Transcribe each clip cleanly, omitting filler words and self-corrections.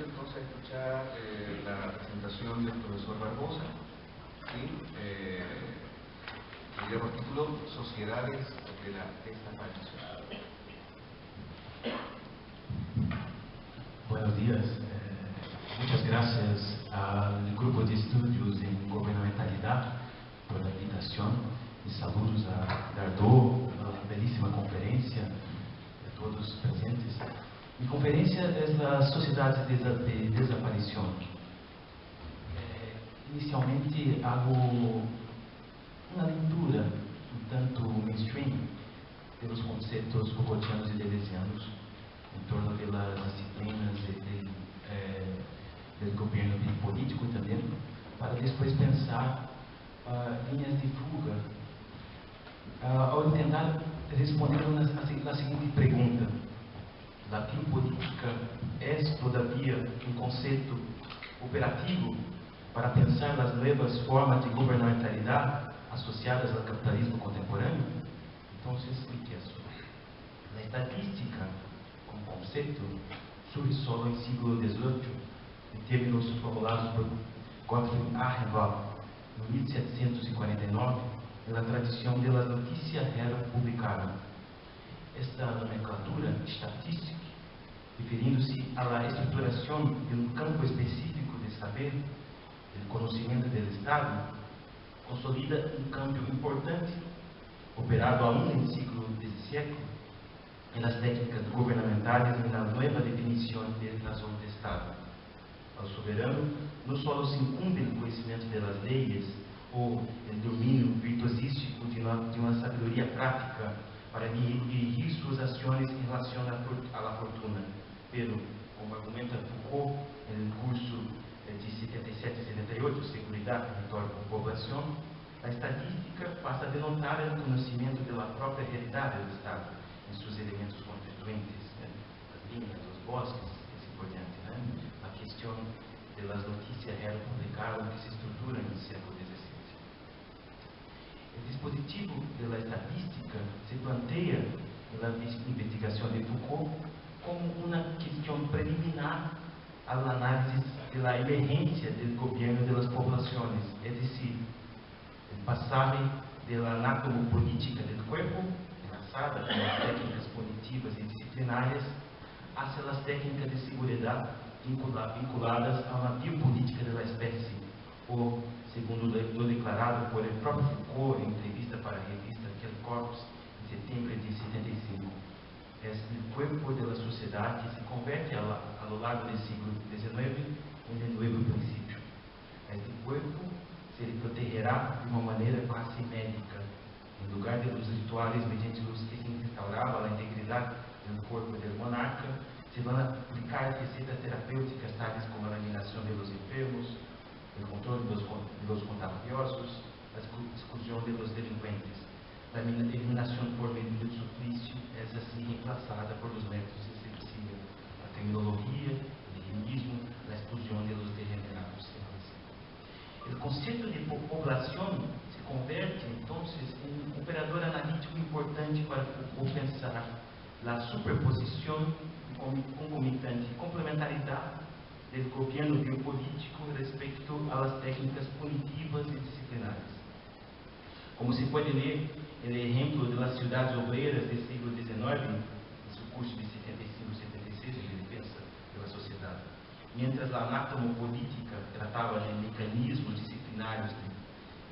entonces a escuchar la presentación del profesor Barbosa y el título Sociedades de la Desaparición. Buenos días. Muchas gracias al Grupo de Estudios en Gobernamentalidad por la invitación y saludos a Gardot, a la belísima conferencia, a todos presentes. Mi conferencia es las sociedades de desaparición. Inicialmente hago una lectura un tanto mainstream de los conceptos Foucaultianos y deleuzianos en torno de las disciplinas del gobierno político también, para después pensar líneas de fuga ao intentar responder la siguiente pregunta: la biopolítica es todavía un concepto operativo para pensar las nuevas formas de gobernamentalidad asociadas al capitalismo contemporáneo? Entonces, ¿qué es eso? La estadística como concepto surge solo en siglo XVIII, en términos formulados por Gottfried Ahrevald en 1749, en la tradición de las noticias republicanas. Esta nomenclatura estatística, refiriéndose a la estructuración de un campo específico de saber, del conocimiento del Estado, consolida un cambio importante, operado aún en el siglo XVII, en las técnicas gubernamentales y en la nueva definición de razón de Estado. Al soberano no solo se incumbe el conocimiento de las leyes o el dominio virtuosístico de una sabiduría práctica para dirigir sus acciones en relación a la fortuna, pero, como argumenta Foucault en el curso de 77 y 78, Seguridad, Territorio y Población, la estadística pasa a denotar el conocimiento de la propia realidad del Estado en sus elementos constituentes, las líneas, los bosques, es importante, la cuestión de las noticias republicanas que se estructuran en el siglo XVII. El dispositivo de la estadística se plantea en la investigación de Foucault como una cuestión preliminar al análisis de la emergencia del gobierno de las poblaciones, es decir, el pasaje de la anatomopolítica del cuerpo, enlazada con las técnicas punitivas y disciplinarias, hacia las técnicas de seguridad vinculadas a una biopolítica de la especie, o, segundo lo declarado por el propio Foucault en entrevista para la revista Quel Corps en septiembre de 75, es el cuerpo de la sociedad que se convierte a lo largo del siglo XIX en el nuevo principio. Este cuerpo se le protegerá de una manera casi médica, en lugar de los rituales mediante los que se instauraba la integridad del cuerpo del monarca. Se van a aplicar recetas terapéuticas tales como la eliminación de los enfermos, el control de los contagiosos, la exclusión de los delincuentes. La eliminación por medio del suplicio es así reemplazada por los métodos de seducción, la tecnología, el higienismo, la exclusión de los degenerados. El concepto de población se convierte entonces en un operador analítico importante para compensar la superposición concomitante y complementariedad del gobierno biopolítico respecto a las técnicas punitivas y disciplinarias. Como se puede leer el ejemplo de las ciudades obreras del siglo XIX, en su curso de 75-76 de defensa de la sociedad. Mientras la anatomopolítica trataba de mecanismos disciplinarios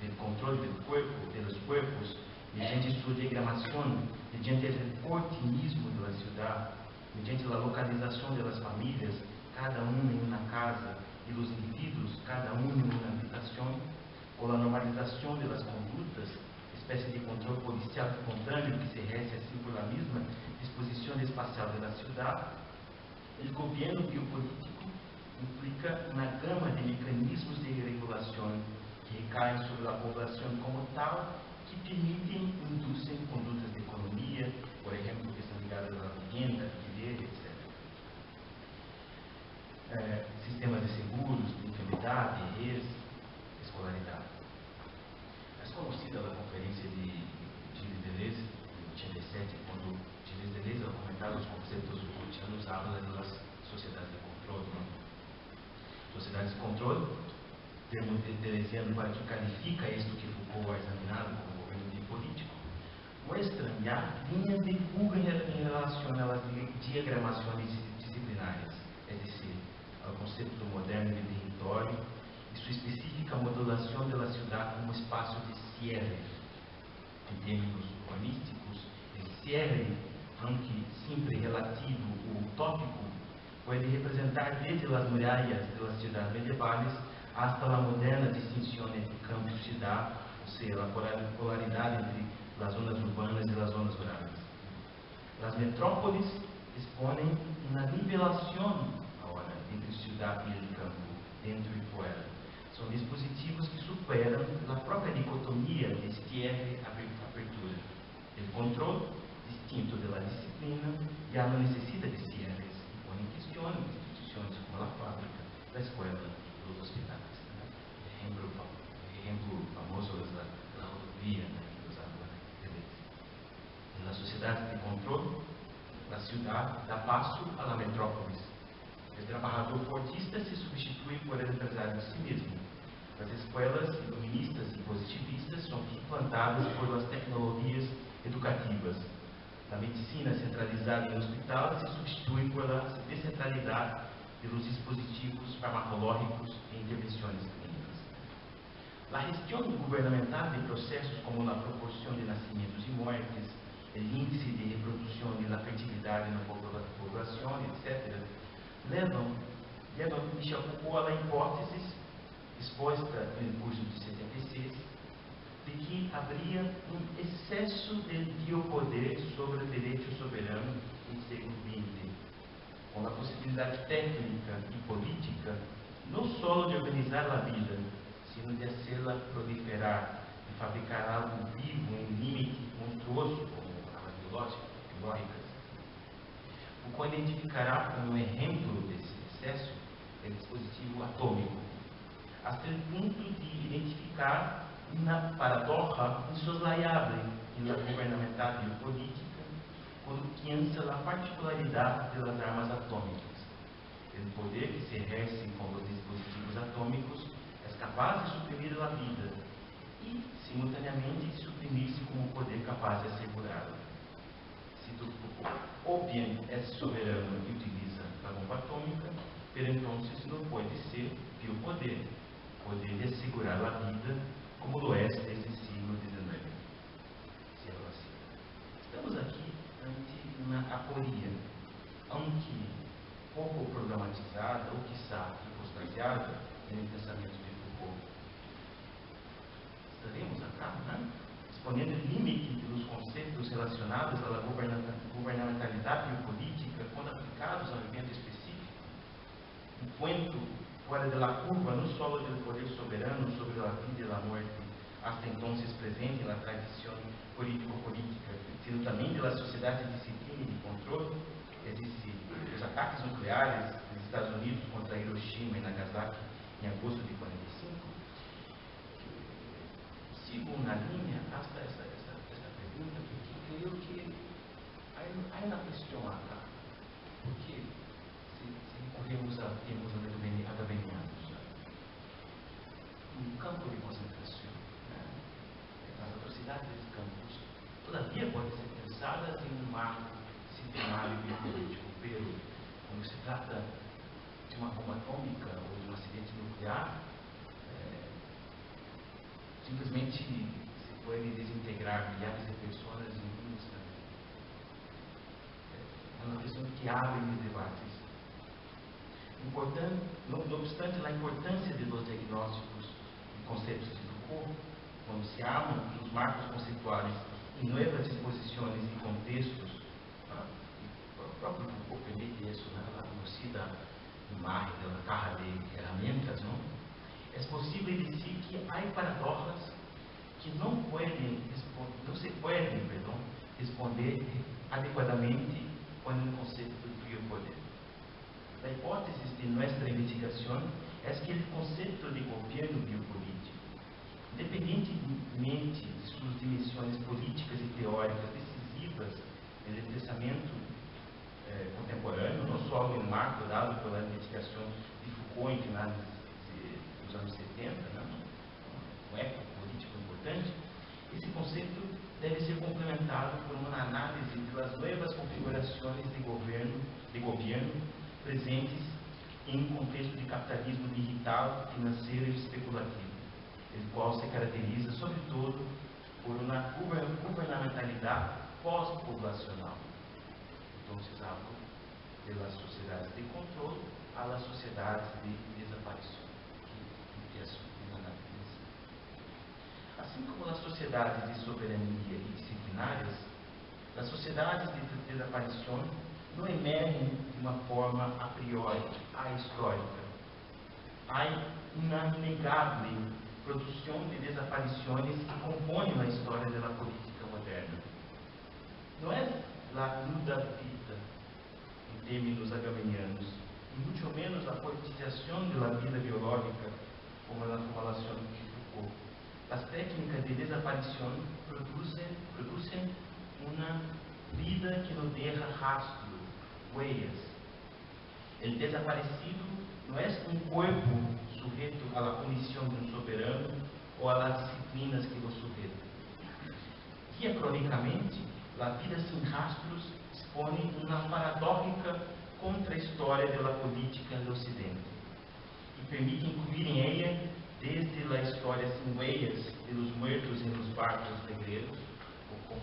del control del cuerpo, de los cuerpos, mediante su diagramación, mediante el recorte mismo de la ciudad, mediante la localización de las familias, cada uno en una casa, y los individuos, cada uno en una habitación, o la normalización de las conductas, especie de control policial espontáneo que se ejerce así por la misma disposición espacial de la ciudad, el gobierno biopolítico implica una gama de mecanismos de regulación que recaen sobre la población como tal, que permiten e inducen conductas de economía, por ejemplo, que están ligadas a la vivienda, alquiler, etc. Sistemas de seguros, de enfermedad, vejez, escolaridade. Es conocida la conferencia de Gilles Deleuze en 87, cuando Gilles Deleuze, al comentar los conceptos Foucaultianos, habla de las sociedades de control, ¿no? termo deleuziano para que califica isto que Foucault ha examinado como governo biopolítico, muestran ya líneas de fuga em relação às diagramações disciplinares, é decir, ao conceito moderno de território e sua específica modulação da cidade como espaço de cierre. Em termos urbanísticos, el cierre, aunque sempre relativo ou utópico, pode representar desde as muralhas das cidades medievais hasta a moderna distinção entre campo e cidade, ou seja, a polaridade entre as zonas urbanas e as zonas rurais. As metrópoles expõem uma nivelação agora entre cidade e campo, dentro e fora. São dispositivos que superam a própria dicotomia de cierre e abertura. O controle distinto da disciplina já não necessita de cierres e põe em questão instituições como a fábrica, a escola e os hospitais. Exemplo famoso da rodovia, que usava na sociedade de controle, a cidade dá passo à metrópole. O trabalhador fordista se substitui por el empresário de si mesmo. As escolas iluministas e positivistas são suplantadas por as tecnologias educativas. A medicina centralizada em hospital se substitui por a descentralidade pelos dispositivos farmacológicos e intervenções clínicas. A gestão governamental de processos como a proporção de nascimentos e mortes, o índice de reprodução e a fertilidade na população, etc., levam Michel Foucault à hipótese exposta no curso de 76 de que haveria um excesso de biopoder sobre o direito soberano em século XX, com a possibilidade técnica e política não só de organizar a vida, sino de hacê-la proliferar e fabricar algo vivo em limite monstruoso, como armas biológicas. Foucault identificará como um exemplo desse excesso o dispositivo atômico, hasta o ponto de identificar uma paradoxa insoslayável na governamental biopolítica, quando pensa a particularidade das armas atômicas. O poder que se exerce com os dispositivos atômicos é capaz de suprimir a vida e, simultaneamente, de suprimir-se como um poder capaz de assegurá-la. Cito Foucault: o bien é soberano e utiliza a bomba atômica, pero então não pode ser biopoder, poder de assegurar a vida, como lo é desde o século XIX. Estamos aqui ante uma aporia, aunque pouco programatizada, ou quiçá hipostaseada, no pensamento de Foucault. Estaremos acá, exponendo o limite dos conceitos relacionados à governamentalidade biopolítica quando aplicados a um evento específico, enquanto fora da curva não só do poder soberano sobre a vida e a morte, hasta então presente na tradição político-política, sino também da sociedade de disciplina e de controle. Existem os ataques nucleares dos Estados Unidos contra Hiroshima e Nagasaki em agosto de 45. Sigo na linha hasta essa pergunta, porque creio que há uma questão acá. Porque se recorremos a termos agabenianos, um campo de concentração, as atrocidades desses campos, todavia podem ser pensadas em um marco disciplinar e biopolítico, pero quando se trata de uma bomba atômica ou de um acidente nuclear, simplesmente se pode desintegrar milhares de pessoas em um instante. É uma questão que abre os debates. Não obstante a importância dos diagnósticos e conceitos de Foucault, quando se armam os marcos conceituais em novas disposições e contextos, o próprio Foucault permite isso, a conhecida imagem da caja de ferramentas, não? É possível dizer que há paradoxas que não se podem responder adequadamente com o conceito do biopoder. A hipótese de nossa investigação é que o conceito de governo biopolítico, independentemente de suas dimensões políticas e teóricas decisivas no pensamento contemporâneo, não só no marco dado pela investigação de Foucault em finais dos anos 70, fundamentado por uma análise das novas configurações de governo presentes em um contexto de capitalismo digital, financeiro e especulativo, o qual se caracteriza, sobretudo, por uma governamentalidade pós-populacional. Então, se habla das sociedades de controle às sociedades de desaparição, que é uma assim como nas sociedades de soberania e disciplinárias, as sociedades de desaparição não emergem de uma forma a priori, ahistórica. Há uma inegável produção de desaparições que compõem a história da política moderna. Não é a nuda vida, em termos agamenhianos, e muito menos a politização da vida biológica, como na formulação de Foucault. As técnicas de desaparição produzem uma vida que não deixa rastro, huellas. O desaparecido não é um corpo sujeito à punição de um soberano ou às disciplinas que o sujeitam. Diacronicamente, a vida sem rastros expõe uma paradójica contra-história da política do Ocidente, que permite incluir em ela desde a história sem huellas de los muertos em los barcos negreiros, ou como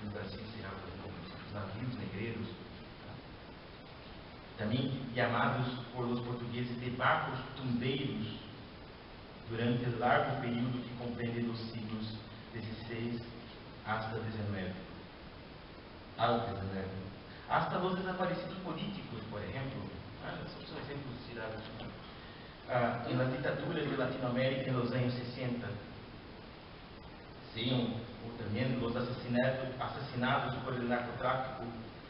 no Brasil se chama os navios negreiros, também chamados por os portugueses de barcos tumbeiros, durante o largo período que compreende dos siglos XVI hasta XIX. Hasta os desaparecidos políticos, por exemplo, são exemplos tirados em la ditadura de Latinoamérica nos anos 60, ou também os assassinados por el narcotráfico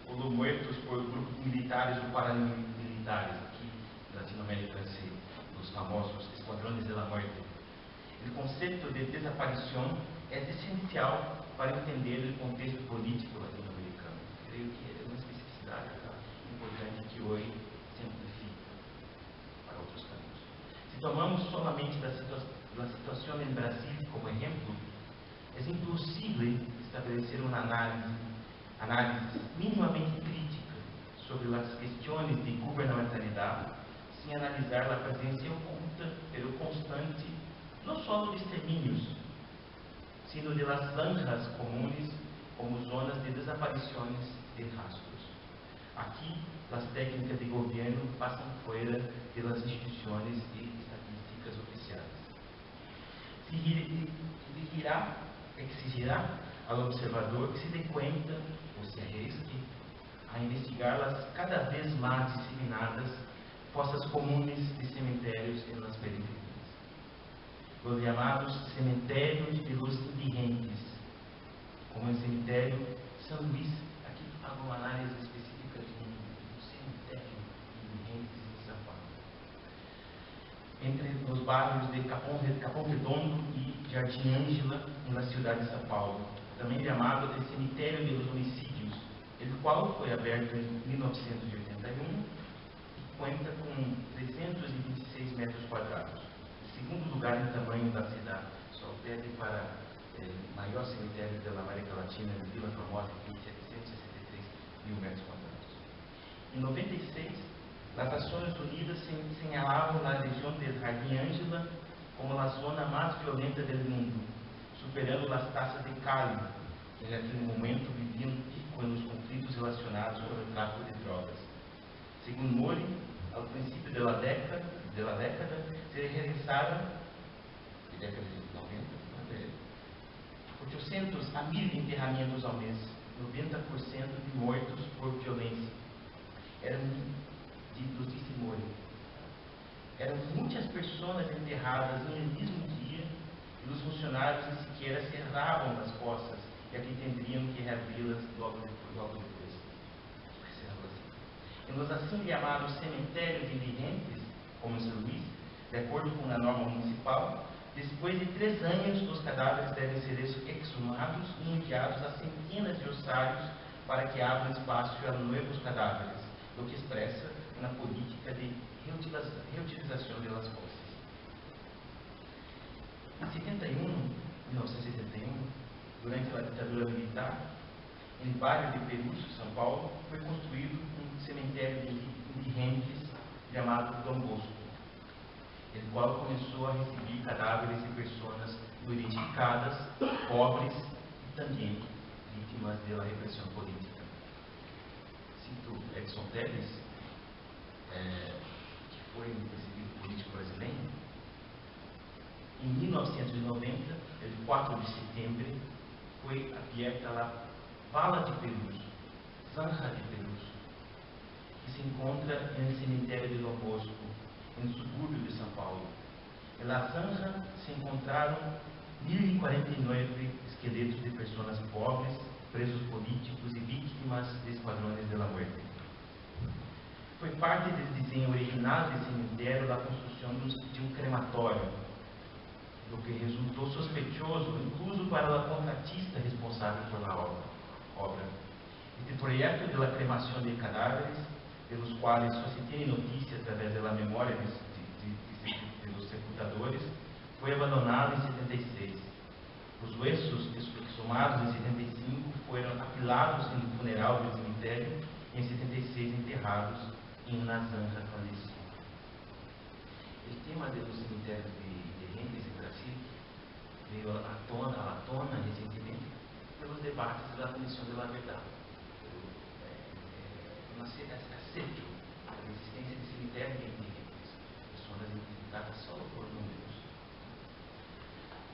ou los muertos por grupos militares ou paramilitares, aqui na Latinoamérica, os famosos esquadrões da morte. O conceito de desaparição é essencial para entender o contexto político latino-americano. Creio que é uma especificidade importante que hoje se amplifica para outros campos. Se tomamos somente a situação em Brasil como exemplo, é impossível estabelecer uma análise minimamente crítica sobre as questões de governamentalidade sem analisar a presença oculta pelo constante, não só dos extermínios, sino de las zanjas comunes como zonas de desaparições de rastros. Aqui, as técnicas de governo passam fora das instituições e estatísticas oficiais. Exigirá ao observador que se dê conta, ou se arrisque, a investigar as cada vez mais disseminadas fossas comunes de cemitérios nas periferias. Os chamados cemitérios de los indigentes, como o cemitério São Luís. Aqui há uma análise específica de um cemitério de indigentes em São Paulo. Entre os bairros de Capão Redondo e Jardim Ângela, na cidade de São Paulo, também chamado de Cemitério de los Homicídios, o qual foi aberto em 1981 e conta com 326 metros quadrados, o segundo lugar em tamanho da cidade, só perde para o maior cemitério da América Latina, de Vila Formosa, que tem 763 mil metros quadrados. Em 96, as Nações Unidas señalavam a região de Jardim Ângela como a zona mais violenta do mundo, superando as taxas de Cali, que naquele momento viviam pico nos conflitos relacionados com o tráfico de drogas. Segundo Mori, ao princípio da década, se realizaram, na década de 90, 800 a 1.000 enterramentos ao mês, 90% de mortos por violência. Disse Mori. Eram muitas pessoas enterradas no mesmo dia e os funcionários nem sequer cerravam as fossas, e aqui teriam que reabri-las logo depois. Em los assim chamados cemitérios de indigentes, como em São Luís, de acordo com a norma municipal, depois de 3 anos, os cadáveres devem ser exumados e enviados a centenas de ossários para que abram espaço a novos cadáveres, o que expressa uma política de reutilização das fossas. Em 1971, durante a ditadura militar, no bairro de Perus, São Paulo, foi construído um cemitério de indigentes chamado Dom Bosco, o qual começou a receber cadáveres de pessoas não identificadas, pobres e também vítimas da repressão política. Cito Edson Telles, que foi um perseguido político brasileiro. Em 1990, el 4 de setembro, foi aberta a Vala de Perus, Zanja de Perus, que se encontra no cemitério de Dom Bosco, no subúrbio de São Paulo. Na Zanja se encontraram 1.049 esqueletos de pessoas pobres, presos políticos e vítimas de esquadrões da morte. Foi parte do desenho original desse cemitério a construção de um crematório, o que resultou sospechoso, incluso para a contratista responsável pela obra. Este projeto de cremação de cadáveres, pelos quais só se tem notícia através da memória dos sepultadores, foi abandonado em 76. Os huesos exumados em 75 foram apilados no funeral do cemitério e em 76 enterrados em uma zanja clandestina. O tema dos cemitérios de rentes em Brasil veio à tona recentemente pelos debates da Comissão da Verdade. Aceito a existência de cemitério de rentes, pessoas identificadas só por números.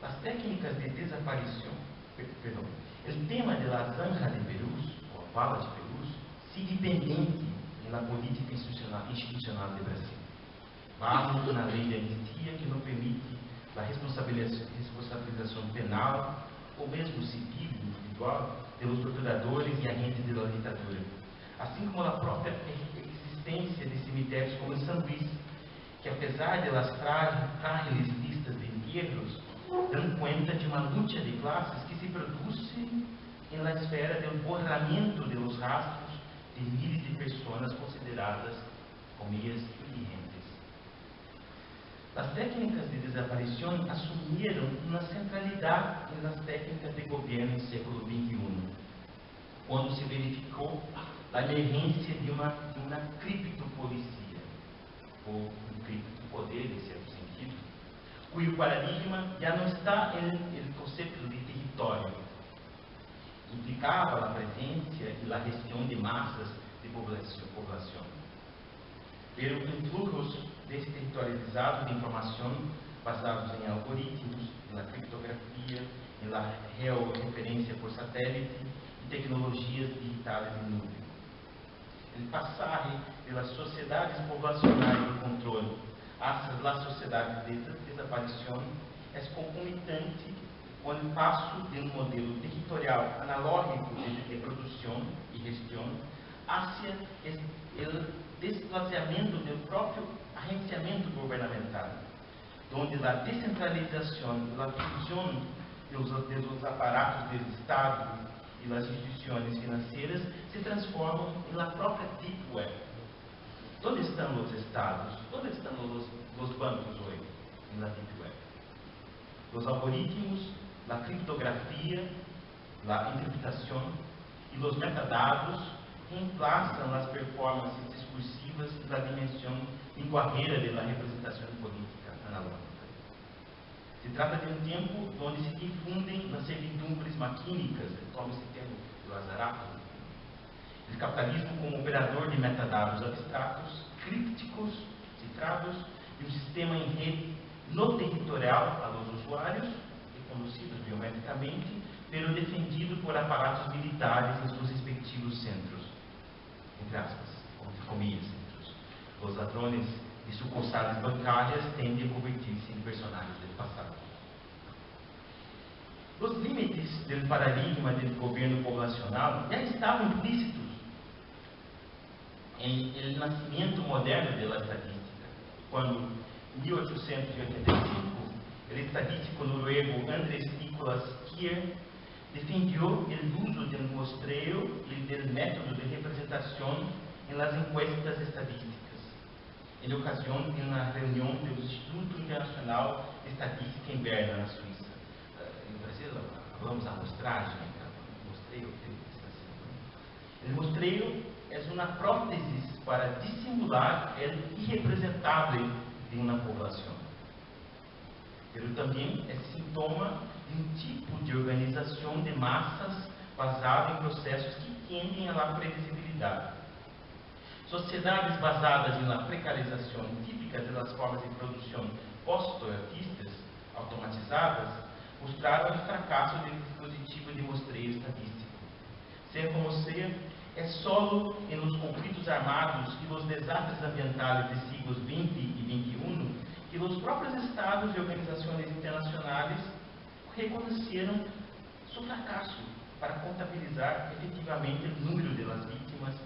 As técnicas de desaparição, o tema da Zanja de Perus, ou a Vala de Perus, sigue pendente na política institucional do Brasil. Vamos na lei de anistia que não permite a responsabilização penal ou mesmo civil individual pelos torturadores e agentes da ditadura, assim como a própria existência de cemitérios como em São Luís, que apesar de las frágeis listas de enterros, dão conta de uma luta de classes que se produz na esfera do borramento dos rastros de milhares de pessoas consideradas como indigentes. As técnicas de desaparição assumiram uma centralidade nas técnicas de governo no século XXI, quando se verificou a emergência de uma criptopolicia, ou um criptopoder, em certo sentido, cujo paradigma já não está no conceito de território. Implicava a presença e a gestão de massas de população. Pero influjos desterritorializados de informação basados em algoritmos, na criptografia, na georreferência por satélite e tecnologias digitais em nuvem. O passar pelas sociedades populacionais de controle às sociedades de desaparição é concomitante com o passo de um modelo territorial analógico de produção e gestão hacia o desplaceamento do próprio agenciamento governamental, onde a descentralização e a fusão dos aparatos do Estado e das instituições financeiras se transformam na própria Deep Web. Onde estão os estados? Onde estão os bancos hoje? Na Deep Web. Os algoritmos, a criptografia, a encriptação e os metadados reemplaçam as performances discursivas da dimensão linguajeira da representação política analógica. Se trata de um tempo onde se difundem nas servidumbres maquínicas, como esse termo do Lazarato, o capitalismo como operador de metadados abstratos, crípticos, cifrados, e um sistema em rede no territorial aos usuários, reconhecidos biometricamente, pero defendido por aparatos militares em seus respectivos centros, entre aspas, entre comillas, centros. Os ladrões de sucursales bancárias tendem a convertir-se em personagens do passado. Os limites do paradigma do governo populacional já estavam implícitos em o nascimento moderno da estatística, quando, em 1885, o estadístico noruego Andres Nicolas Kier defendió el uso del muestreo y del método de representación en las encuestas estadísticas, en ocasión de una reunión del Instituto Internacional de Estatística en Berna, na Suíça. No Brasil, falamos a amostragem, muestreo, O mostreiro é uma prótese para dissimular o irrepresentável de uma população. Mas também é sintoma de um tipo de organização de massas basado em processos que tendem à previsibilidade. Sociedades basadas na precarização típicas das formas de produção pós-artistas automatizadas mostraram o fracasso do dispositivo de mostreio estadístico. Seja como seja, é solo nos conflitos armados e nos desastres ambientais dos séculos XX e XXI que os próprios estados e organizações internacionais reconheceram seu fracasso para contabilizar efetivamente o número de vítimas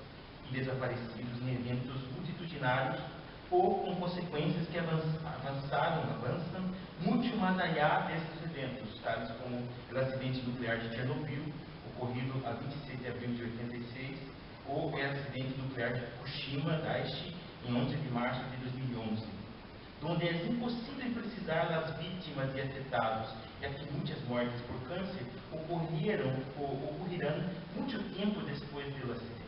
e desaparecidos em eventos multitudinários ou com consequências que avançam muito mais allá desses eventos, tais como o acidente nuclear de Chernobyl, ocorrido a 27 de abril de 86, ou o acidente nuclear de Fukushima Daiichi, em 11 de março de 2011, onde é impossível precisar das vítimas e afetados, já que muitas mortes por câncer ocorreram muito tempo depois do acidente.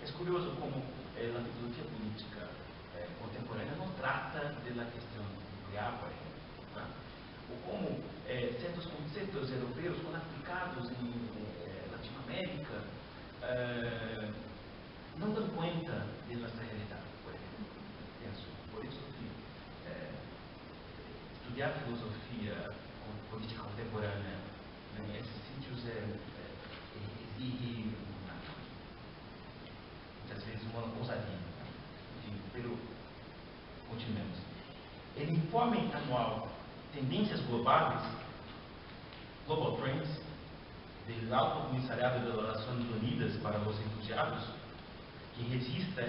É curioso como a filosofia política contemporânea não trata da questão nuclear, por exemplo, né? Ou como certos conceitos europeus, quando aplicados em Latinoamérica, não dão conta de nossa realidade, por exemplo. Penso, por isso que estudar filosofia política contemporânea nesses sítios exige muitas vezes uma ousadia. Enfim, pero continuemos. O informe anual Tendências Globais, Global Trends, do Alto Comissariado das Nações Unidas para os Refugiados, que registra o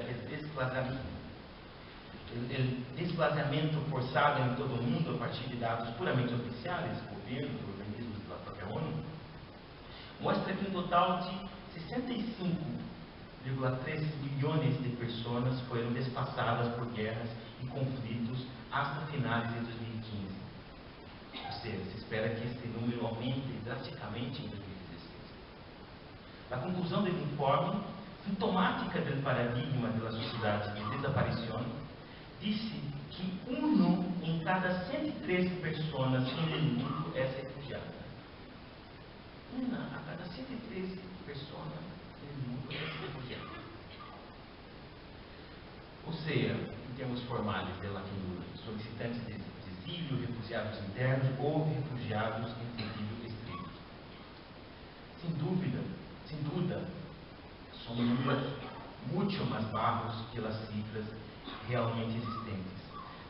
desplaziamento forçado em todo o mundo a partir de dados puramente oficiais, governos, organismos da própria ONU, mostra que um total de 65,3 milhões de pessoas foram desplaçadas por guerras e conflitos até finais de 2015. Ou seja, se espera que este número aumente drasticamente em 2016. A conclusão do informe, sintomática do paradigma da sociedade de desaparição, disse que 1 em cada 103 pessoas no mundo é refugiada. 1 a cada 103 pessoas no mundo é refugiada. Ou seja, em termos formais de latinura, solicitantes de exílio, refugiados internos ou refugiados em sentido estrito. Sem dúvida, são números muito mais baixos que as cifras realmente existentes,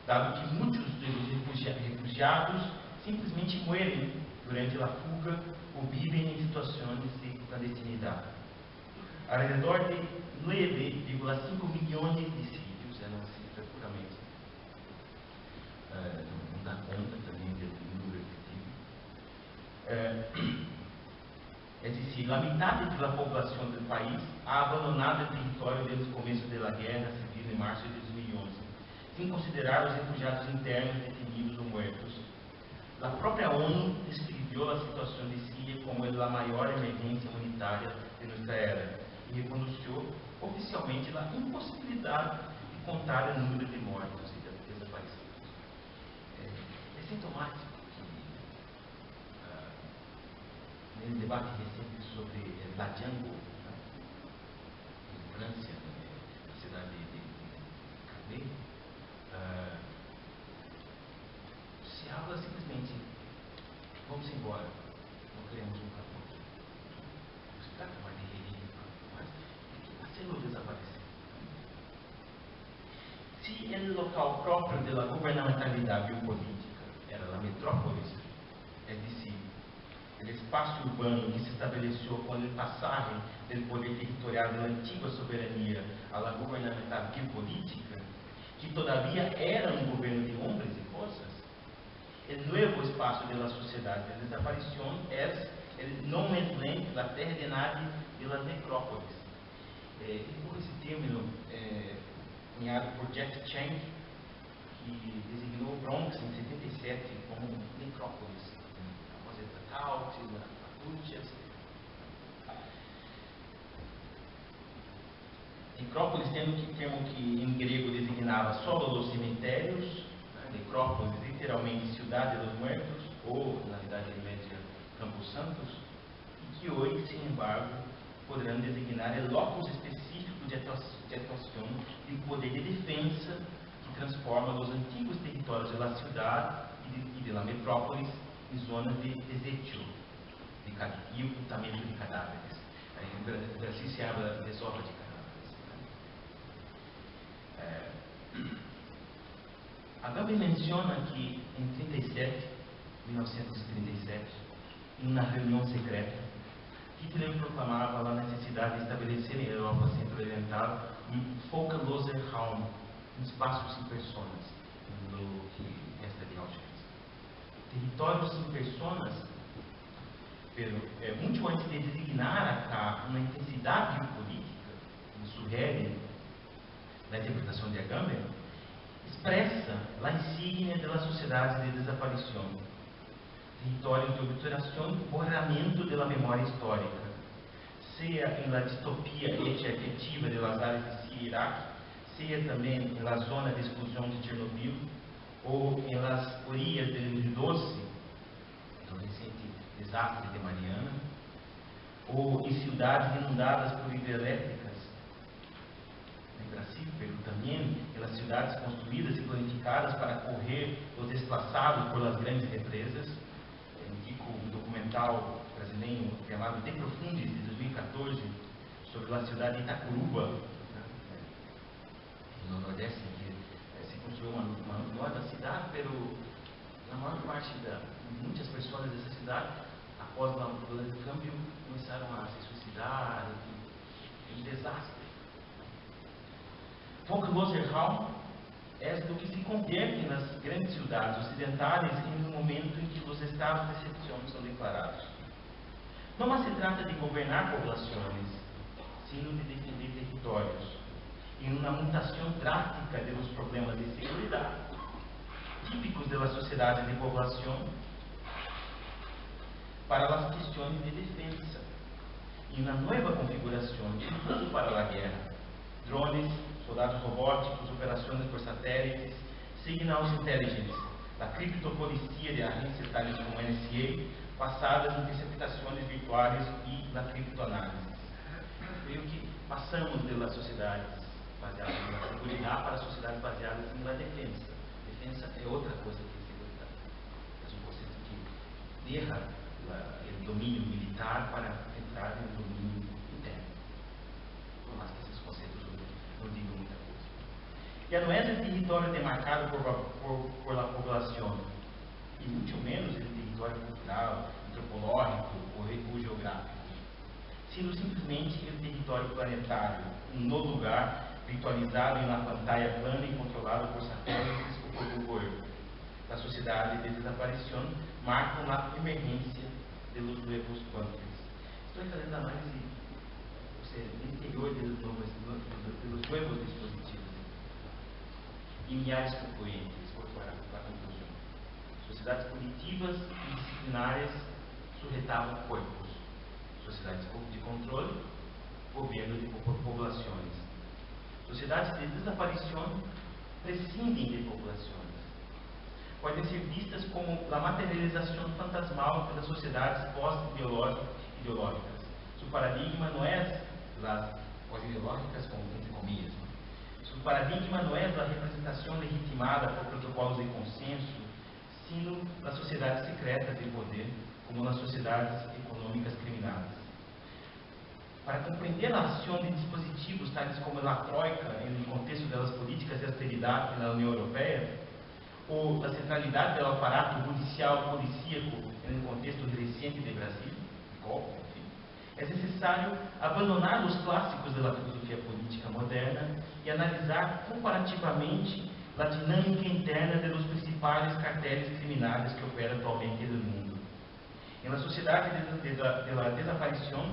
dado que muitos dos refugiados simplesmente morrem durante a fuga ou vivem em situações de clandestinidade. Alrededor de 9,5 milhões de sírios, é uma cifra puramente não dá conta também do número efetivo. É decir, a metade da população do país ha abandonado o território desde o começo da guerra civil em março de 2011, sem considerar os refugiados internos detenidos ou mortos. A própria ONU descreveu a situação de Síria como a maior emergência humanitária de nossa era e reconheceu oficialmente a impossibilidade de contar o número de mortos e desaparecidos. É sintomático que, no debate recente sobre La Django, em França, na cidade de Calais, se habla simplesmente: vamos embora, não queremos um capô. Não se trata mais de religião, mas de que fazê-lo desaparecer. Se o local próprio da governamentalidade biopolítica era a metrópole, é decir, o espaço urbano que se estabeleceu com a passagem do poder territorial da antiga soberania à governamental biopolítica, que todavia era um governo de homens e forças, o novo espaço da sociedade de desaparição é o no man's land, a terra de nadie de las necrópolis. Por esse termo cunhado por Jack Chang, que designou o Bronx em 77 como necrópolis, após a Taut, a Mapuche, etc. necrópolis, termo que em grego designava solo dos cemitérios, necrópolis, literalmente cidade dos muertos, ou, na Idade Média, Campos Santos, e que hoje, sem embargo, poderão designar locus específicos de atuação de poder de defesa que transforma os antigos territórios da cidade e da metrópolis em zonas de desecho e ocultamento de cadáveres. Aí, assim se habla de sobra de cadáveres. Agamben menciona que em 1937, em uma reunião secreta, Hitler proclamava a necessidade de estabelecer em Europa Centro-Oriental um Völkerloser Raum, um espaço sem pessoas, no que resta de Auschwitz. Territórios sem pessoas, muito antes de designar uma intensidade biopolítica, como sugere na interpretação de Agamben, expressa a insígnia da sociedade de desaparição, territórios de obturação e borramento da memória histórica, seja em la distopia etiafetiva de las áreas de Síria e Iraque, seja também em la zona de exclusão de Chernobyl, ou em las orillas del Rio Doce, no recente desastre de Mariana, ou em cidades inundadas por hidrelétricas, em Brasil, pero também pelas cidades construídas e planificadas para acolher os desplaçados por las grandes represas. Indico um documental brasileiro chamado De Profundis, de 2014, sobre a cidade de Itacuruba, no Nordeste, que se construiu uma nova cidade, pero na maior parte muitas pessoas dessa cidade, após o câmbio, começaram a se suicidar, um desastre. Völkerloser Raum é do que se converte nas grandes cidades ocidentais em um momento em que os estados de exceção são declarados. Não se trata de governar populações, sino de defender territórios, em uma mutação drástica dos problemas de segurança típicos da sociedade de população para as questões de defesa, em uma nova configuração de uso para a guerra, drones, soldados robóticos, operações por satélites, signals intelligence, a criptopolicia de agências tais como NSA, passadas em interceptações virtuais e na criptoanálise. Foi o que passamos pelas sociedades baseadas na segurança para sociedades baseadas na defesa. Defesa é outra coisa que segurança. É um conceito que derra o domínio militar para entrar no domínio interno. Por mais que esses conceitos não digam muita coisa. Já não é um território demarcado por a população, e muito menos um território cultural, antropológico ou geográfico, sino simplesmente um território planetário, no lugar virtualizado em uma pantalla plana e controlado por satélites ou por governo. A sociedade de desaparição marca uma emergência de los nuevos bunkers. Estou fazendo análise do interior dos novos dispositivos. E milhares de concluentes, para a conclusão. Sociedades punitivas e disciplinárias sujetavam corpos. Sociedades de controle, governo de populações. Sociedades de desaparição prescindem de populações. Podem ser vistas como a materialização fantasmal das sociedades pós-ideológicas. Seu paradigma não é as pós-ideológicas, entre comillas. Seu paradigma não é a representação legitimada por protocolos de consenso, sino nas sociedades secretas de poder, como nas sociedades econômicas criminais. Para compreender a ação de dispositivos tais como a Troika no contexto das políticas de austeridade na União Europeia, ou a centralidade do aparato judicial policíaco no contexto recente do Brasil, golpe, enfim, é necessário abandonar os clássicos da filosofia política moderna e analisar comparativamente a dinâmica interna dos principais cartéis criminais que operam atualmente no mundo. Na sociedade da desaparição,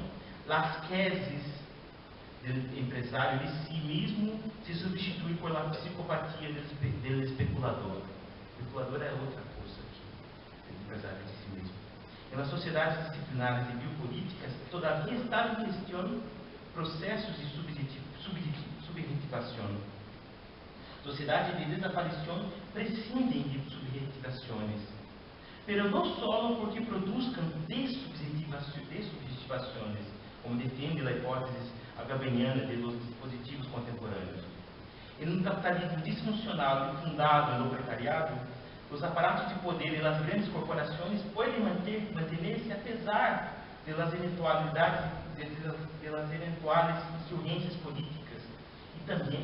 as queses do empresário de si mesmo se substitui por a psicopatia do especulador. O especulador é outra coisa aqui, do empresário de si mesmo. Nas sociedades disciplinares e biopolíticas, todavia estava em questão procesos de subjetivação. Sociedades de desaparição prescindem de subjetivações, pero não só porque produzam desubjetivações, como defende a hipótese agabeniana de los dispositivos contemporâneos. Em um capitalismo disfuncional e fundado no precariado, os aparatos de poder e as grandes corporações podem manter-se apesar das eventuais insurgências políticas e também